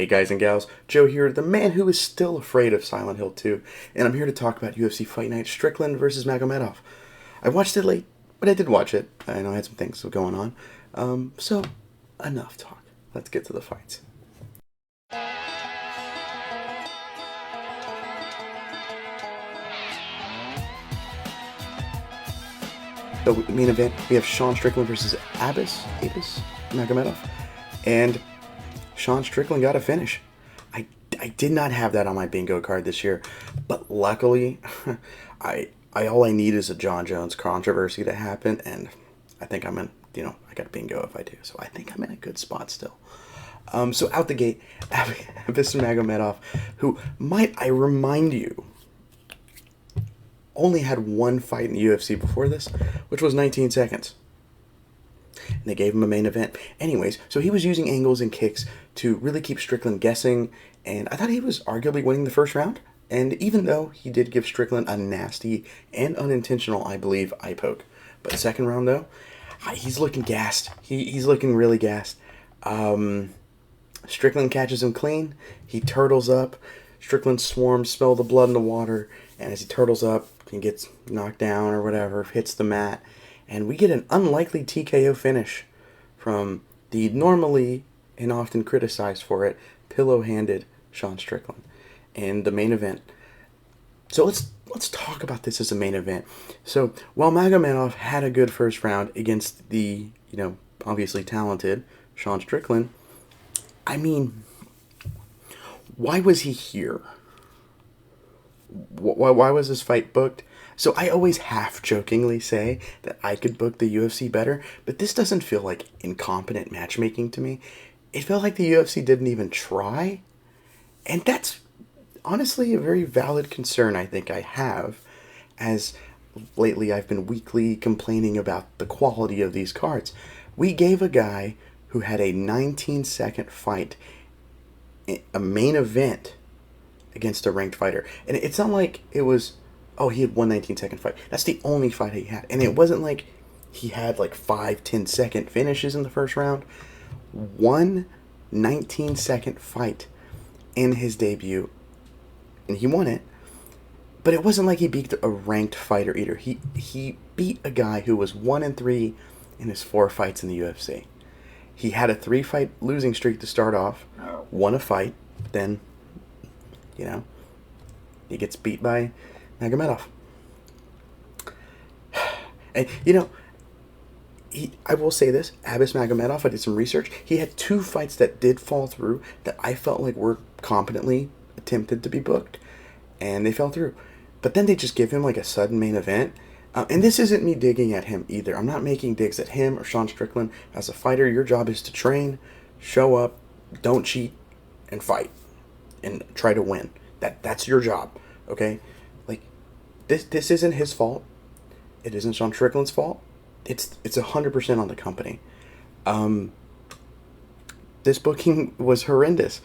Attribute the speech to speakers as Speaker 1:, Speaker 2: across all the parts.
Speaker 1: Hey guys and gals, Joe here, the man who is still afraid of Silent Hill 2, and I'm here to talk about UFC Fight Night Strickland versus Magomedov. I watched it late, but I did watch it. I know I had some things going on. So, enough talk. Let's get to the fights. The main event, we have Sean Strickland versus Abus Magomedov, and Sean Strickland got a finish. I did not have that on my bingo card this year, but luckily, I all I need is a John Jones controversy to happen, and I think I'm in. I got bingo if I do, so I think I'm in a good spot still. So out the gate, Abus Magomedov, who might I remind you, only had one fight in the UFC before this, which was 19 seconds. And they gave him a main event. Anyways, so he was using angles and kicks to really keep Strickland guessing, and I thought he was arguably winning the first round. And even though he did give Strickland a nasty and unintentional, I believe, eye poke. But the second round, though, he's looking gassed. He's looking really gassed. Strickland catches him clean. He turtles up. Strickland swarms, smell the blood in the water, and as he turtles up, he gets knocked down or whatever, hits the mat, and we get an unlikely TKO finish from the normally and often criticized for it pillow-handed Sean Strickland in the main event. So let's talk about this as a main event. So while Magomedov had a good first round against the obviously talented Sean Strickland, I mean, why was he here? Why was this fight booked? So I always half-jokingly say that I could book the UFC better, but this doesn't feel like incompetent matchmaking to me. It felt like the UFC didn't even try, and that's honestly a very valid concern I think I have, as lately I've been weekly complaining about the quality of these cards. We gave a guy who had a 19-second fight, a main event, against a ranked fighter. And it's not like it was, he had one 19-second fight. That's the only fight he had. And it wasn't like he had like 5-10-second finishes in the first round. One 19-second fight in his debut, and he won it. But it wasn't like he beat a ranked fighter either. He beat a guy who was 1-3 in his 4 fights in the UFC. He had a 3-fight losing streak to start off, won a fight, then he gets beat by Magomedov. And, I will say this, Abus Magomedov, I did some research. He had 2 fights that did fall through that I felt like were competently attempted to be booked, and they fell through. But then they just give him like a sudden main event. And this isn't me digging at him either. I'm not making digs at him or Sean Strickland. As a fighter, your job is to train, show up, don't cheat, and fight. And try to win. That's your job, okay? Like, this isn't his fault. It isn't Sean Strickland's fault. It's 100% on the company. This booking was horrendous.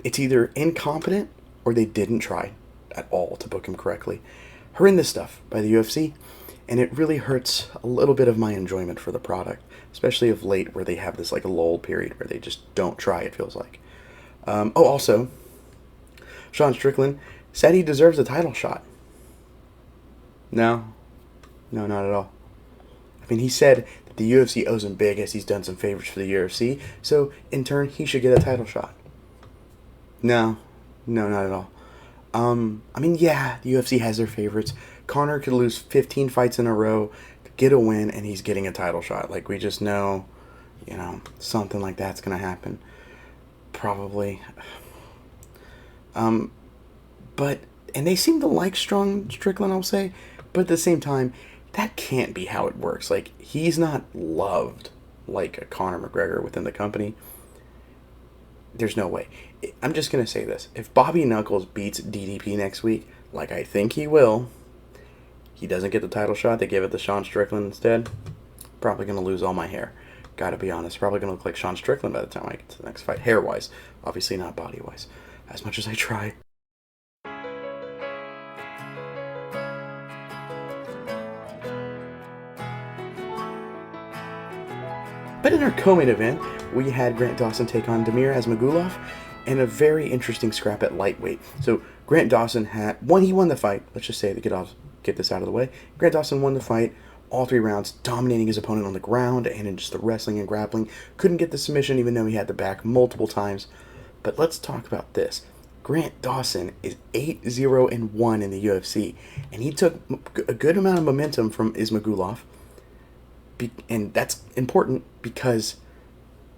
Speaker 1: It's either incompetent or they didn't try at all to book him correctly. Horrendous stuff by the UFC, and it really hurts a little bit of my enjoyment for the product, especially of late where they have this like a lull period where they just don't try, it feels like. Also, Sean Strickland said he deserves a title shot. No, not at all. I mean, he said that the UFC owes him big as he's done some favors for the UFC, so in turn, he should get a title shot. No, not at all. I mean, yeah, the UFC has their favorites. Conor could lose 15 fights in a row, get a win, and he's getting a title shot. Like, we just know, something like that's going to happen. Probably. And they seem to like strong Strickland, I'll say, but at the same time, that can't be how it works. Like, he's not loved like a Conor McGregor within the company. There's no way. I'm just going to say this. If Bobby Knuckles beats DDP next week, like I think he will, he doesn't get the title shot, they give it to Sean Strickland instead, probably going to lose all my hair. Gotta be honest. Probably going to look like Sean Strickland by the time I get to the next fight. Hair-wise. Obviously not body-wise. As much as I try. But in our co-main event, we had Grant Dawson take on Abus Magomedov, and a very interesting scrap at lightweight. So Grant Dawson he won the fight. Let's just say to get this out of the way. Grant Dawson won the fight, all 3 rounds, dominating his opponent on the ground and in just the wrestling and grappling. Couldn't get the submission even though he had the back multiple times. But let's talk about this. Grant Dawson is 8-0-1 in the UFC, and he took a good amount of momentum from Ismagulov. And that's important because,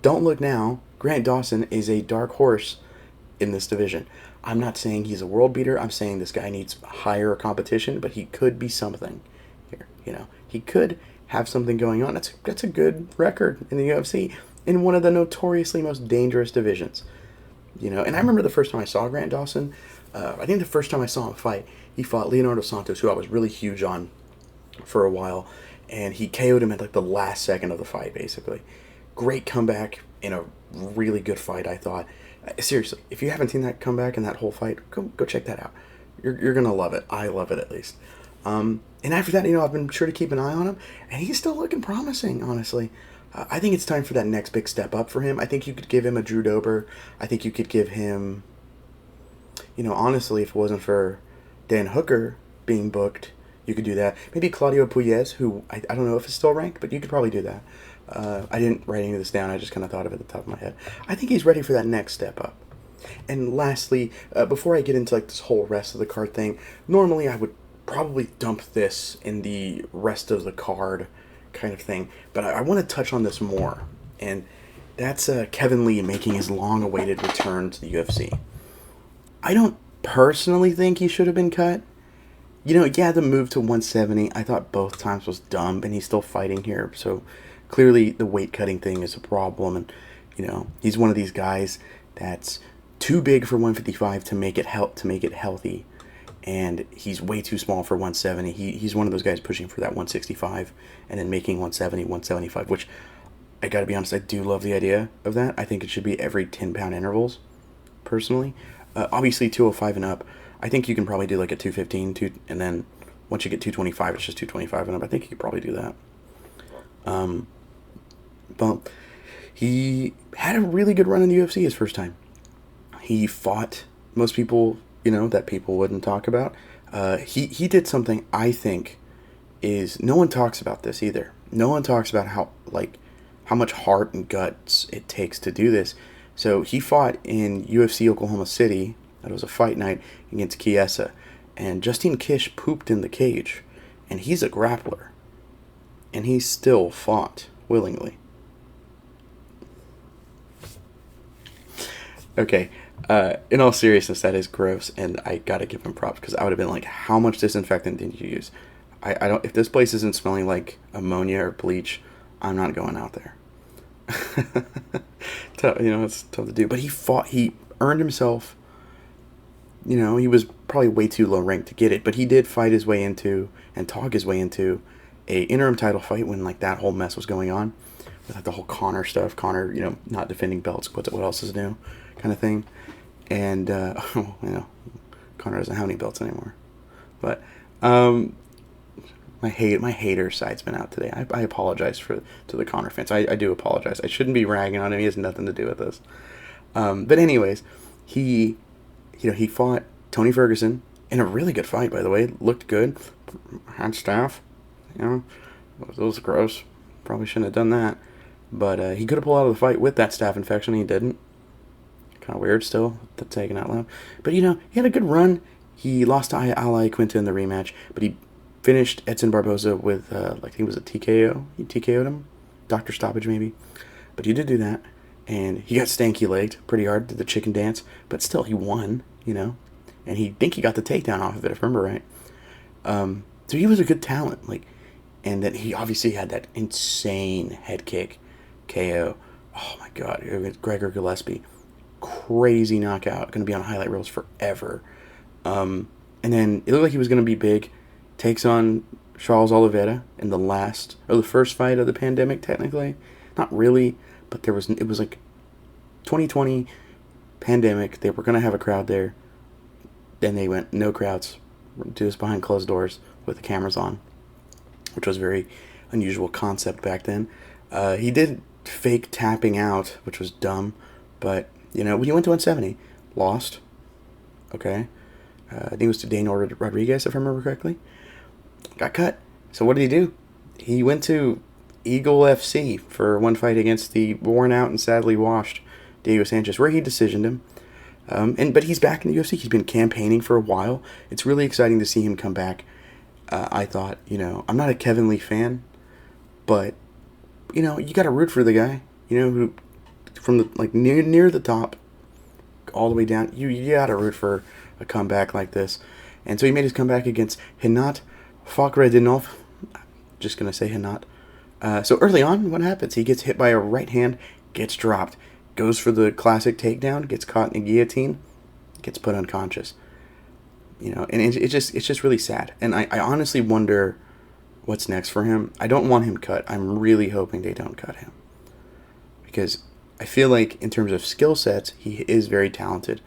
Speaker 1: don't look now, Grant Dawson is a dark horse in this division. I'm not saying he's a world beater. I'm saying this guy needs higher competition, but he could be something here. He could have something going on. That's a good record in the UFC in one of the notoriously most dangerous divisions. And I remember the first time I saw Grant Dawson. I think the first time I saw him fight, he fought Leonardo Santos, who I was really huge on for a while, and he KO'd him at like the last second of the fight, basically. Great comeback in a really good fight, I thought. Seriously, if you haven't seen that comeback and that whole fight, go check that out. You're gonna love it. I love it, at least. And after that, I've been sure to keep an eye on him, and he's still looking promising, honestly. I think it's time for that next big step up for him. I think you could give him a Drew Dober. I think you could give him, honestly, if it wasn't for Dan Hooker being booked, you could do that. Maybe Claudio Puelles, who I don't know if it's still ranked, but you could probably do that. I didn't write any of this down. I just kind of thought of it at the top of my head. I think he's ready for that next step up. And lastly, before I get into this whole rest of the card thing, normally I would probably dump this in the rest of the card kind of thing. But I want to touch on this more. And that's Kevin Lee making his long-awaited return to the UFC. I don't personally think he should have been cut. The move to 170, I thought both times was dumb, and he's still fighting here. So clearly the weight cutting thing is a problem. And, he's one of these guys that's too big for 155 to make it healthy. And he's way too small for 170. He's one of those guys pushing for that 165 and then making 170, 175, which I got to be honest, I do love the idea of that. I think it should be every 10-pound intervals, personally. Obviously, 205 and up. I think you can probably do like a 215, and then once you get 225, it's just 225 and up. I think you could probably do that. But he had a really good run in the UFC his first time. He fought most people, that people wouldn't talk about. He did something I think is, no one talks about this either. No one talks about how much heart and guts it takes to do this. So he fought in UFC Oklahoma City. That was a fight night against Chiesa. And Justine Kish pooped in the cage. And he's a grappler. And he still fought willingly. Okay, in all seriousness, that is gross, and I gotta give him props, because I would have been like, how much disinfectant did you use? I don't, if this place isn't smelling like ammonia or bleach, I'm not going out there. It's tough to do. But he earned himself, he was probably way too low ranked to get it, but he did fight his way into, and talk his way into, a interim title fight when that whole mess was going on, with the whole Conor stuff, not defending belts, what else is new, kind of thing. And, Conor doesn't have any belts anymore. But, my hater side's been out today. I apologize to the Conor fans. I do apologize. I shouldn't be ragging on him. He has nothing to do with this. But anyways, he fought Tony Ferguson in a really good fight, by the way. Looked good. Had staph. It was gross. Probably shouldn't have done that. But he could have pulled out of the fight with that staph infection. He didn't. Kind of weird still, to take it out loud. But, he had a good run. He lost to Ally Quinta in the rematch. But he finished Edson Barboza with, I think it was a TKO. He TKO'd him. Doctor stoppage, maybe. But he did do that. And he got stanky-legged pretty hard, did the chicken dance. But still, he won, And he got the takedown off of it, if I remember right. So he was a good talent. And then he obviously had that insane head kick KO. Oh, my God. Gregor Gillespie. Crazy knockout. Going to be on highlight reels forever. And then it looked like he was going to be big. Takes on Charles Oliveira in the first fight of the pandemic, technically. Not really, but it was 2020 pandemic. They were going to have a crowd there. Then they went, no crowds. Do this behind closed doors with the cameras on, which was a very unusual concept back then. He did fake tapping out, which was dumb. But, you know, when he went to 170, lost. Okay. I think it was to Daniel Rodriguez, if I remember correctly. Got cut. So what did he do? He went to Eagle FC for one fight against the worn out and sadly washed Diego Sanchez, where he decisioned him. But he's back in the UFC. He's been campaigning for a while. It's really exciting to see him come back. I thought, you know, I'm not a Kevin Lee fan, but, you know, you got to root for the guy, you know, who from the like near the top all the way down. You got to root for a comeback like this. And so he made his comeback against Hinat Fakhretdinov. Just going to say Hinat. So early on, what happens? He gets hit by a right hand, gets dropped, goes for the classic takedown, gets caught in a guillotine, gets put unconscious. You know, and it's just really sad. And I honestly wonder what's next for him. I don't want him cut. I'm really hoping they don't cut him. Because I feel like in terms of skill sets, he is very talented.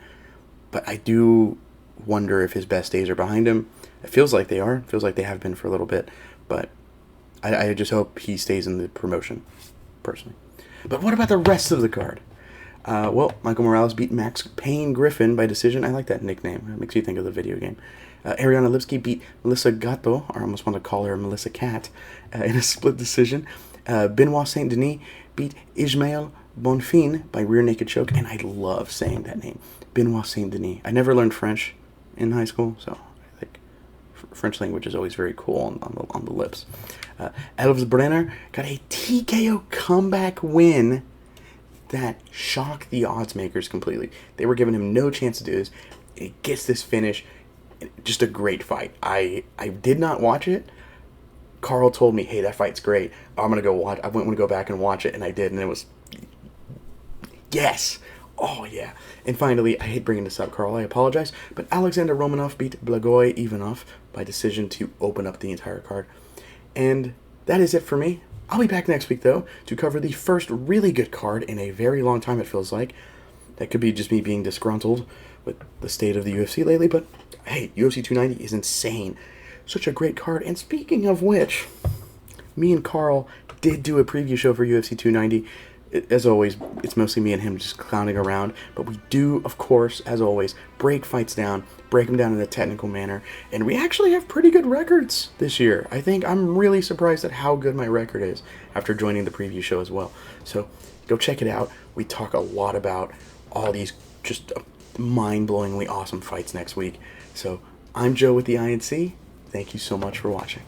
Speaker 1: But I do wonder if his best days are behind him. It feels like they are. It feels like they have been for a little bit. But I just hope he stays in the promotion, personally. But what about the rest of the card? Well, Michael Morales beat Max Payne Griffin by decision. I like that nickname. It makes you think of the video game. Ariana Lipsky beat Melissa Gatto, or I almost want to call her Melissa Cat, in a split decision. Benoit Saint Denis beat Ismael Bonfim by rear naked choke, and I love saying that name, Benoit Saint Denis. I never learned French in high school, so I think French language is always very cool on the lips. Elves Brenner got a TKO comeback win that shocked the odds makers completely. They were giving him no chance to do this. He gets this finish. Just a great fight. I did not watch it. Carl told me, hey, that fight's great. I'm going to go watch. I want to go back and watch it, and I did, and it was, yes. Oh, yeah. And finally, I hate bringing this up, Carl. I apologize. But Alexander Romanov beat Blagoy Ivanov by decision to open up the entire card. And that is it for me. I'll be back next week, though, to cover the first really good card in a very long time, it feels like. That could be just me being disgruntled with the state of the UFC lately, but hey, UFC 290 is insane. Such a great card. And speaking of which, me and Carl did do a preview show for UFC 290. As always, it's mostly me and him just clowning around, but we do, of course, as always, break fights down, break them down in a technical manner, and we actually have pretty good records this year. I think I'm really surprised at how good my record is after joining the preview show as well. So go check it out. We talk a lot about all these just mind-blowingly awesome fights next week. So I'm Joe with the INC. Thank you so much for watching.